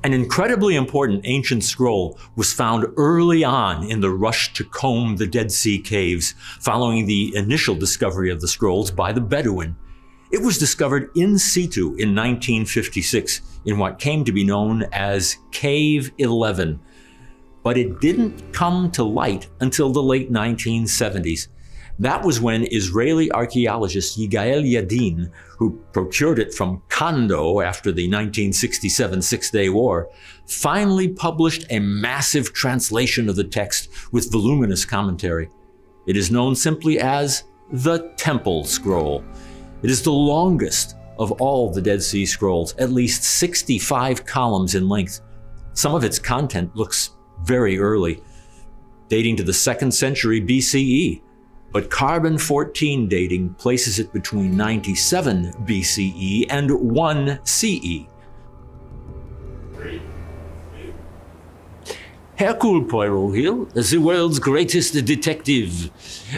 An incredibly important ancient scroll was found early on in the rush to comb the Dead Sea caves following the initial discovery of the scrolls by the Bedouin. It was discovered in situ in 1956 in what came to be known as Cave 11, but it didn't come to light until the late 1970s. That was when Israeli archaeologist Yigael Yadin, who procured it from Kando after the 1967 Six-Day War, finally published a massive translation of the text with voluminous commentary. It is known simply as the Temple Scroll. It is the longest of all the Dead Sea Scrolls, at least 65 columns in length. Some of its content looks very early, dating to the 2nd century BCE. But carbon-14 dating places it between 97 BCE and 1 CE. Hercule Poirot here, the world's greatest detective.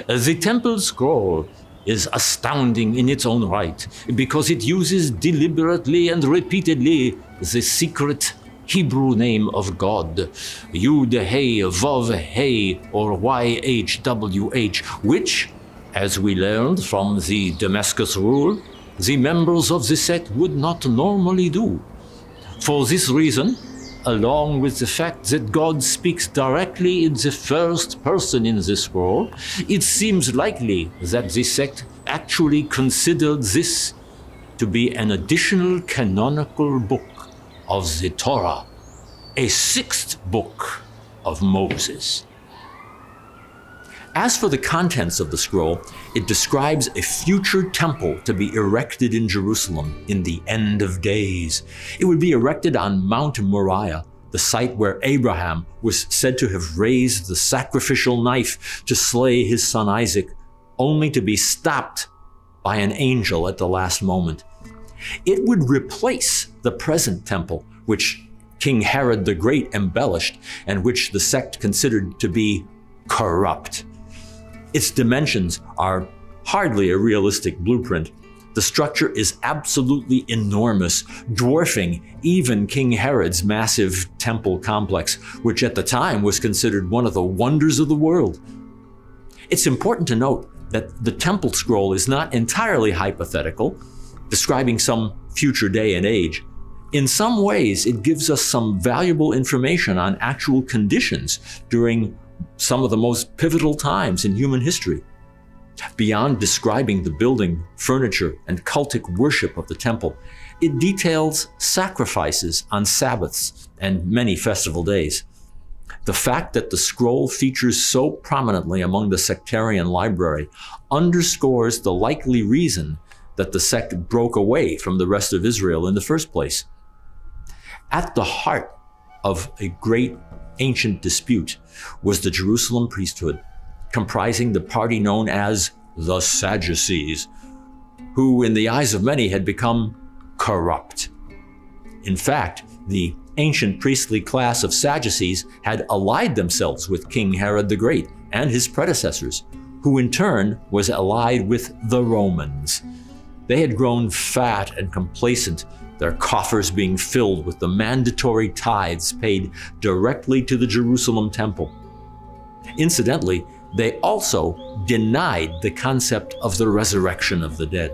The Temple Scroll is astounding in its own right because it uses deliberately and repeatedly the secret Hebrew name of God, Yud-Hey, Vav-Hey, or YHWH, which, as we learned from the Damascus Rule, the members of the sect would not normally do. For this reason, along with the fact that God speaks directly in the first person in the scroll, it seems likely that the sect actually considered this to be an additional canonical book of the Torah, a 6th book of Moses. As for the contents of the scroll, it describes a future temple to be erected in Jerusalem in the end of days. It would be erected on Mount Moriah, the site where Abraham was said to have raised the sacrificial knife to slay his son Isaac, only to be stopped by an angel at the last moment. It would replace the present temple, which King Herod the Great embellished and which the sect considered to be corrupt. Its dimensions are hardly a realistic blueprint. The structure is absolutely enormous, dwarfing even King Herod's massive temple complex, which at the time was considered one of the wonders of the world. It's important to note that the Temple Scroll is not entirely hypothetical, describing some future day and age. In some ways, it gives us some valuable information on actual conditions during some of the most pivotal times in human history. Beyond describing the building, furniture, and cultic worship of the temple, it details sacrifices on Sabbaths and many festival days. The fact that the scroll features so prominently among the sectarian library underscores the likely reason that the sect broke away from the rest of Israel in the first place. At the heart of a great ancient dispute was the Jerusalem priesthood, comprising the party known as the Sadducees, who in the eyes of many had become corrupt. In fact, the ancient priestly class of Sadducees had allied themselves with King Herod the Great and his predecessors, who in turn was allied with the Romans. They had grown fat and complacent, their coffers being filled with the mandatory tithes paid directly to the Jerusalem temple. Incidentally, they also denied the concept of the resurrection of the dead.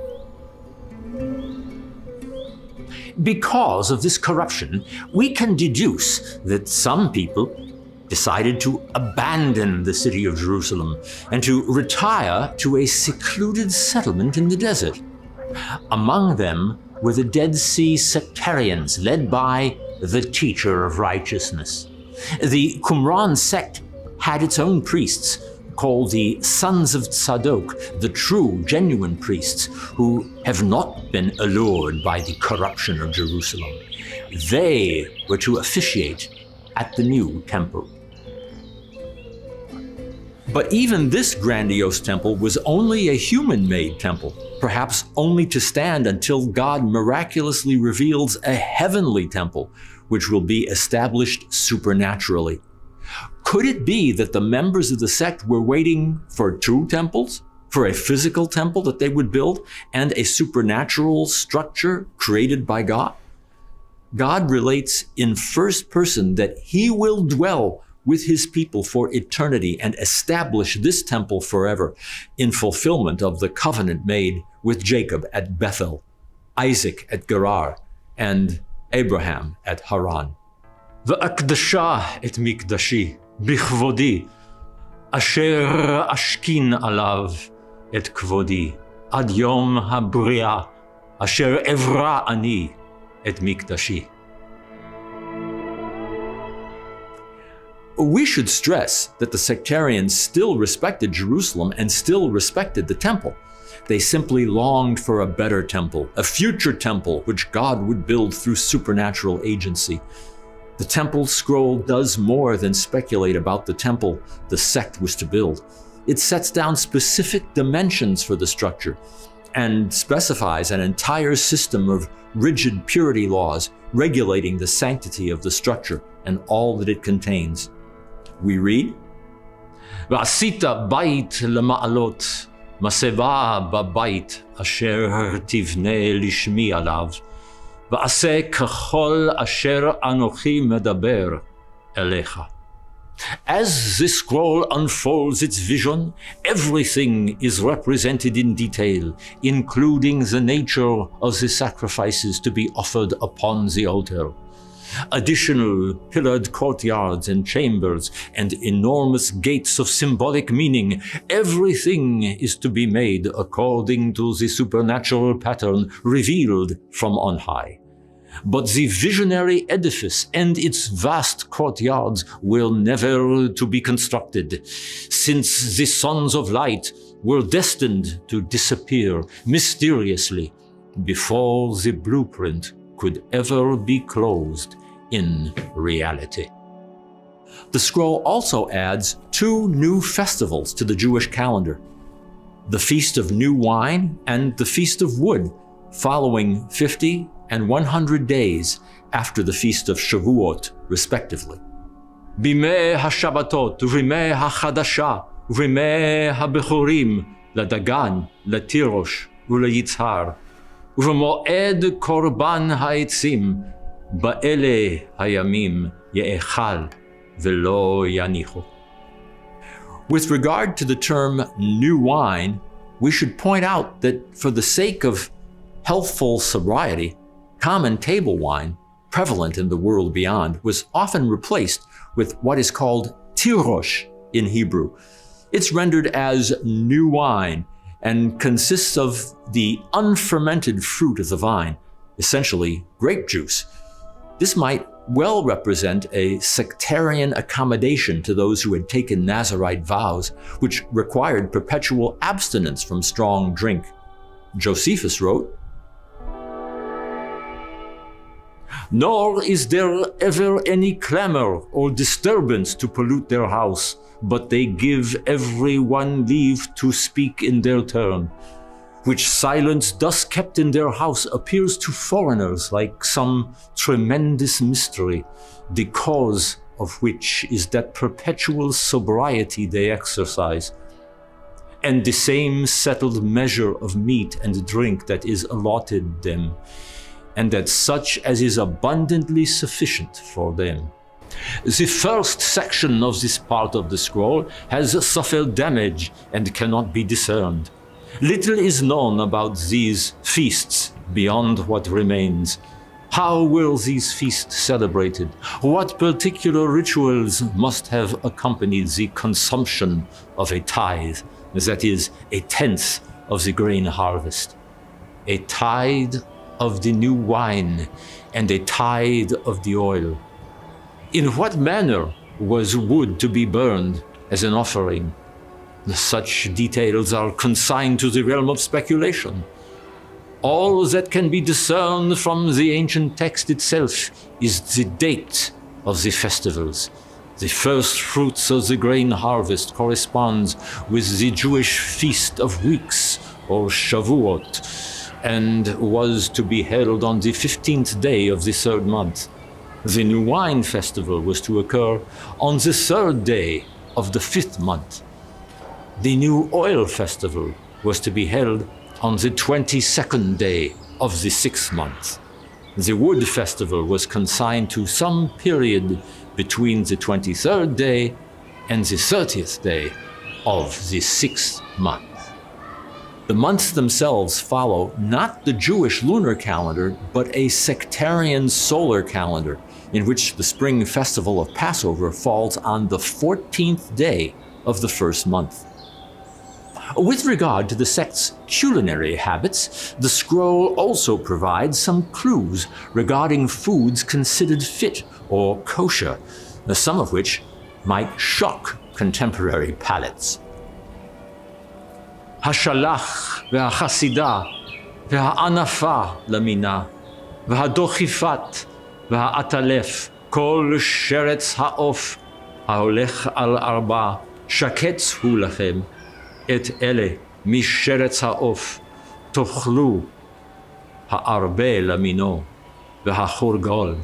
Because of this corruption, we can deduce that some people decided to abandon the city of Jerusalem and to retire to a secluded settlement in the desert. Among them were the Dead Sea sectarians led by the teacher of righteousness. The Qumran sect had its own priests, called the Sons of Tzadok, the true, genuine priests who have not been allured by the corruption of Jerusalem. They were to officiate at the new temple. But even this grandiose temple was only a human-made temple, perhaps only to stand until God miraculously reveals a heavenly temple, which will be established supernaturally. Could it be that the members of the sect were waiting for two temples, for a physical temple that they would build, and a supernatural structure created by God? God relates in first person that he will dwell with his people for eternity and establish this temple forever in fulfillment of the covenant made with Jacob at Bethel, Isaac at Gerar, and Abraham at Haran. V'akdasha et mikdashi bichvodi, asher ashkin alav et kvodi, ad yom habriya, asher evra ani et mikdashi. We should stress that the sectarians still respected Jerusalem and still respected the temple. They simply longed for a better temple, a future temple which God would build through supernatural agency. The temple scroll does more than speculate about the temple the sect was to build. It sets down specific dimensions for the structure and specifies an entire system of rigid purity laws regulating the sanctity of the structure and all that it contains. We read, V'asita bait lema'alot, maseva b'bait asher tivne lishmi alav, v'aseh kachol asher anochi medaber elecha. As this scroll unfolds its vision, everything is represented in detail, including the nature of the sacrifices to be offered upon the altar. Additional pillared courtyards and chambers and enormous gates of symbolic meaning, everything is to be made according to the supernatural pattern revealed from on high. But the visionary edifice and its vast courtyards will never to be constructed, since the sons of light were destined to disappear mysteriously before the blueprint could ever be closed in reality. The scroll also adds two new festivals to the Jewish calendar: the Feast of New Wine and the Feast of Wood, following 50 and 100 days after the Feast of Shavuot, respectively. Bimei ha-Shabbatot, uvimei ha-Chadasha, uvimei ha-Bechorim, ladagan, latirosh, ulayitzhar, uvemoed korban ha'etzim, ba'ele hayamim ye'echal velo yanichu. With regard to the term new wine, we should point out that for the sake of healthful sobriety, common table wine, prevalent in the world beyond, was often replaced with what is called tirosh in Hebrew. It's rendered as new wine and consists of the unfermented fruit of the vine, essentially grape juice. This might well represent a sectarian accommodation to those who had taken Nazirite vows, which required perpetual abstinence from strong drink. Josephus wrote, "Nor is there ever any clamor or disturbance to pollute their house, but they give every one leave to speak in their turn, which silence thus kept in their house appears to foreigners like some tremendous mystery, the cause of which is that perpetual sobriety they exercise, and the same settled measure of meat and drink that is allotted them, and that such as is abundantly sufficient for them." The first section of this part of the scroll has suffered damage and cannot be discerned. Little is known about these feasts beyond what remains. How were these feasts celebrated? What particular rituals must have accompanied the consumption of a tithe, that is, a tenth of the grain harvest? A tithe of the new wine and a tithe of the oil. In what manner was wood to be burned as an offering? Such details are consigned to the realm of speculation. All that can be discerned from the ancient text itself is the date of the festivals. The first fruits of the grain harvest corresponds with the Jewish Feast of Weeks, or Shavuot, and was to be held on the 15th day of the third month. The New Wine Festival was to occur on the third day of the 5th month. The New Oil Festival was to be held on the 22nd day of the 6th month. The Wood Festival was consigned to some period between the 23rd day and the 30th day of the 6th month. The months themselves follow not the Jewish lunar calendar, but a sectarian solar calendar, in which the spring festival of Passover falls on the 14th day of the first month. With regard to the sect's culinary habits, the scroll also provides some clues regarding foods considered fit or kosher, some of which might shock contemporary palates. Hashalach ve'achasida ve'anafa lamina ve'hadochifat ve'atalef kol sheretz ha'of ha'olech al arba shaketz hu lachem et ele misheretz ha'of tochlu ha'arbe lamino ve'hachorgol.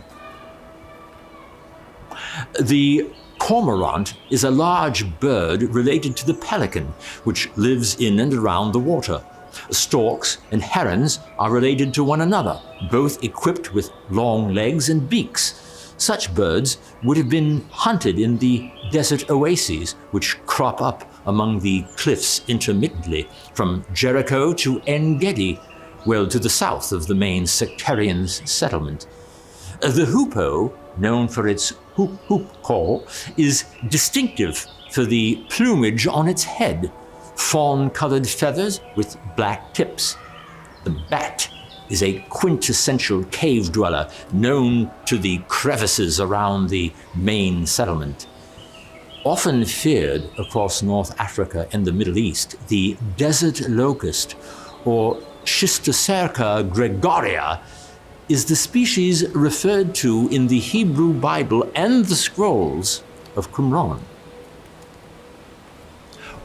The cormorant is a large bird related to the pelican, which lives in and around the water. Storks and herons are related to one another, both equipped with long legs and beaks. Such birds would have been hunted in the desert oases, which crop up among the cliffs intermittently, from Jericho to En-Gedi, well to the south of the main sectarian settlement. The hoopoe, known for its hoop-hoop call, is distinctive for the plumage on its head, fawn-colored feathers with black tips. The bat is a quintessential cave dweller, known to the crevices around the main settlement. Often feared across North Africa and the Middle East, the desert locust, or Schistocerca gregoria, is the species referred to in the Hebrew Bible and the scrolls of Qumran.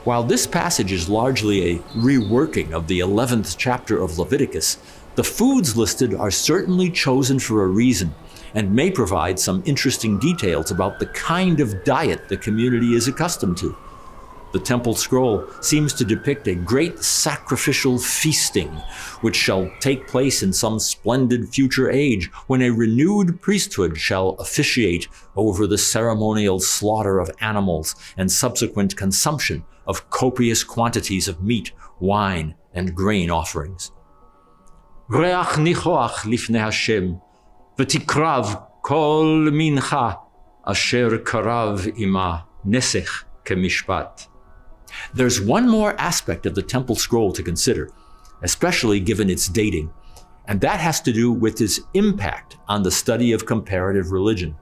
While this passage is largely a reworking of the 11th chapter of Leviticus, the foods listed are certainly chosen for a reason and may provide some interesting details about the kind of diet the community is accustomed to. The temple scroll seems to depict a great sacrificial feasting, which shall take place in some splendid future age when a renewed priesthood shall officiate over the ceremonial slaughter of animals and subsequent consumption of copious quantities of meat, wine, and grain offerings. Reach nichoach lifnei Hashem, v'tikrav kol mincha asher karav ima nesech kemishpat. There's one more aspect of the temple scroll to consider, especially given its dating, and that has to do with its impact on the study of comparative religion.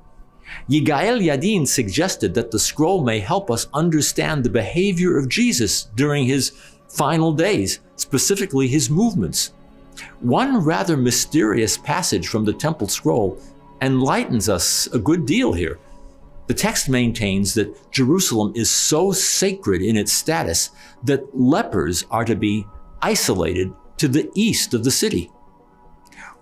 Yigael Yadin suggested that the scroll may help us understand the behavior of Jesus during his final days, specifically his movements. One rather mysterious passage from the temple scroll enlightens us a good deal here. The text maintains that Jerusalem is so sacred in its status that lepers are to be isolated to the east of the city.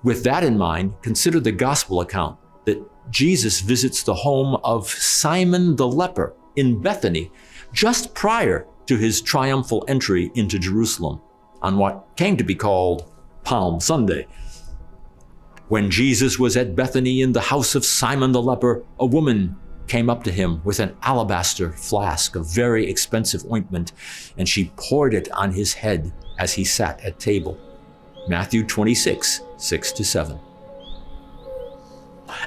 With that in mind, consider the gospel account that Jesus visits the home of Simon the leper in Bethany just prior to his triumphal entry into Jerusalem on what came to be called Palm Sunday. When Jesus was at Bethany in the house of Simon the leper, a woman came up to him with an alabaster flask of very expensive ointment, and she poured it on his head as he sat at table. Matthew 26, 6-7.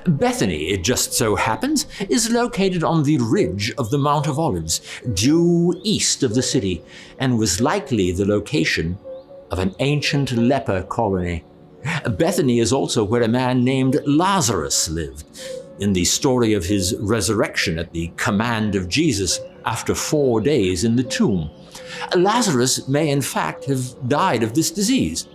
Bethany, it just so happens, is located on the ridge of the Mount of Olives, due east of the city, and was likely the location of an ancient leper colony. Bethany is also where a man named Lazarus lived, in the story of his resurrection at the command of Jesus after 4 days in the tomb. Lazarus may in fact have died of this disease.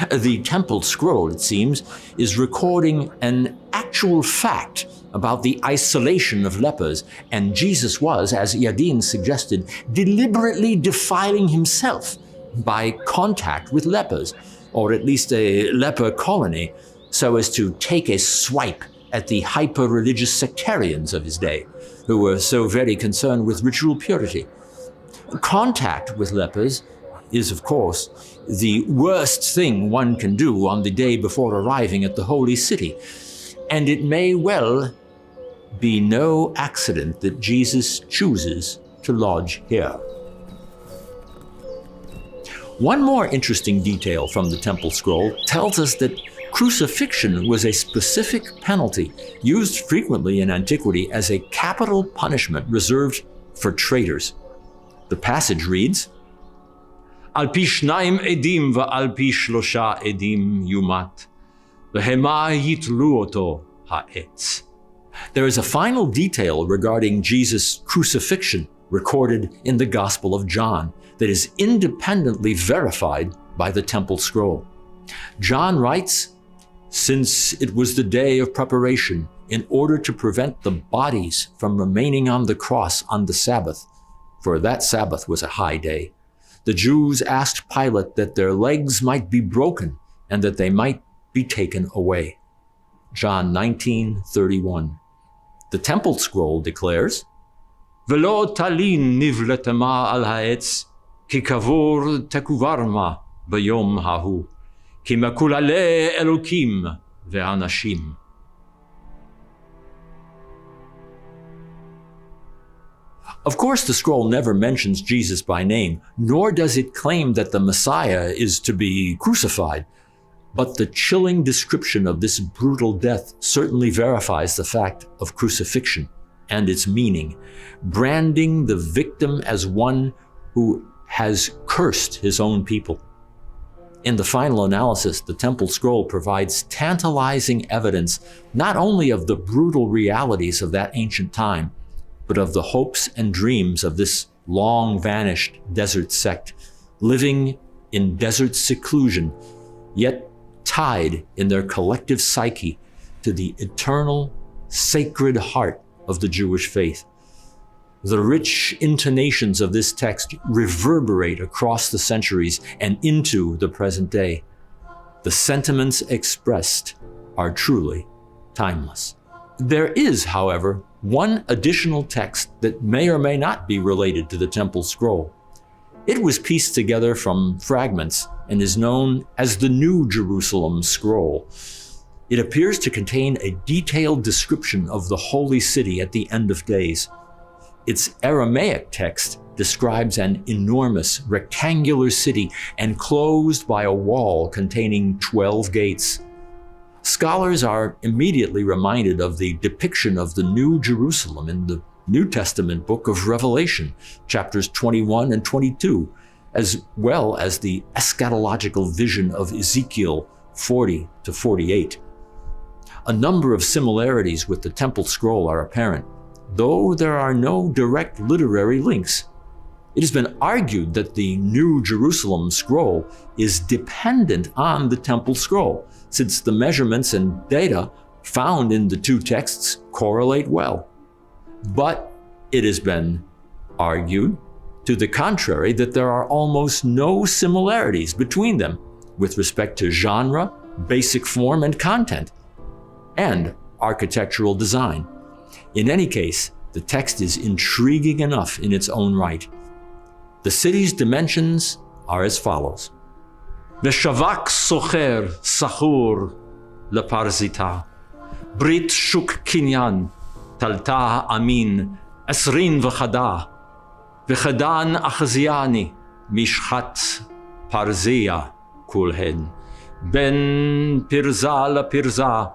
The temple scroll, it seems, is recording an actual fact about the isolation of lepers, and Jesus was, as Yadin suggested, deliberately defiling himself by contact with lepers, or at least a leper colony, so as to take a swipe at the hyper-religious sectarians of his day, who were so very concerned with ritual purity. Contact with lepers is, of course, the worst thing one can do on the day before arriving at the holy city, and it may well be no accident that Jesus chooses to lodge here. One more interesting detail from the Temple Scroll tells us that crucifixion was a specific penalty used frequently in antiquity as a capital punishment reserved for traitors. The passage reads, Al pi shnaim edim va'al pi shlosha edim yumat, v'hema yitlu oto ha'etz. There is a final detail regarding Jesus' crucifixion recorded in the Gospel of John that is independently verified by the Temple Scroll. John writes, Since it was the day of preparation, in order to prevent the bodies from remaining on the cross on the Sabbath, for that Sabbath was a high day, the Jews asked Pilate that their legs might be broken and that they might be taken away. John 19:31. The Temple Scroll declares, Velo talin nivletama al ha'etz, ki kavur tekuvarma bayom hahu, ki makulale elokim ve'anashim. Of course, the scroll never mentions Jesus by name, nor does it claim that the Messiah is to be crucified. But the chilling description of this brutal death certainly verifies the fact of crucifixion and its meaning, branding the victim as one who has cursed his own people. In the final analysis, the Temple Scroll provides tantalizing evidence not only of the brutal realities of that ancient time, but of the hopes and dreams of this long-vanished desert sect, living in desert seclusion, yet tied in their collective psyche to the eternal, sacred heart of the Jewish faith. The rich intonations of this text reverberate across the centuries and into the present day. The sentiments expressed are truly timeless. There is, however, one additional text that may or may not be related to the Temple Scroll. It was pieced together from fragments and is known as the New Jerusalem Scroll. It appears to contain a detailed description of the holy city at the end of days. Its Aramaic text describes an enormous rectangular city enclosed by a wall containing 12 gates. Scholars are immediately reminded of the depiction of the New Jerusalem in the New Testament book of Revelation, chapters 21 and 22, as well as the eschatological vision of Ezekiel 40 to 48. A number of similarities with the Temple Scroll are apparent, though there are no direct literary links. It has been argued that the New Jerusalem Scroll is dependent on the Temple Scroll, since the measurements and data found in the two texts correlate well. But it has been argued to the contrary that there are almost no similarities between them with respect to genre, basic form and content, and architectural design. In any case, the text is intriguing enough in its own right. The city's dimensions are as follows. Veshavak socher sahur leparzita, brit shuk kinyan, talta amin, esrin v'chada, v'chadan achaziani, mishchat parzia kulhen, ben pirza la pirza,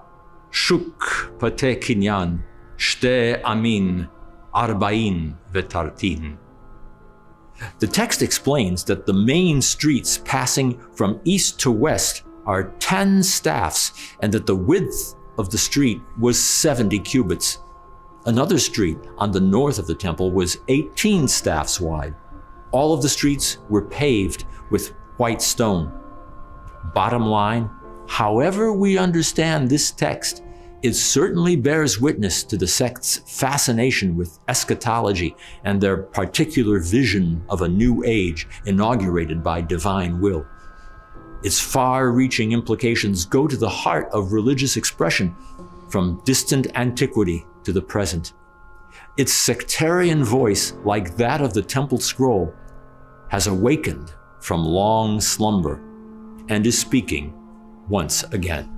Shuk pate kinyan, shte amin, arba'in vetartin. The text explains that the main streets passing from east to west are 10 staffs and that the width of the street was 70 cubits. Another street on the north of the temple was 18 staffs wide. All of the streets were paved with white stone. Bottom line, however we understand this text, it certainly bears witness to the sect's fascination with eschatology and their particular vision of a new age inaugurated by divine will. Its far-reaching implications go to the heart of religious expression from distant antiquity to the present. Its sectarian voice, like that of the temple scroll, has awakened from long slumber and is speaking once again.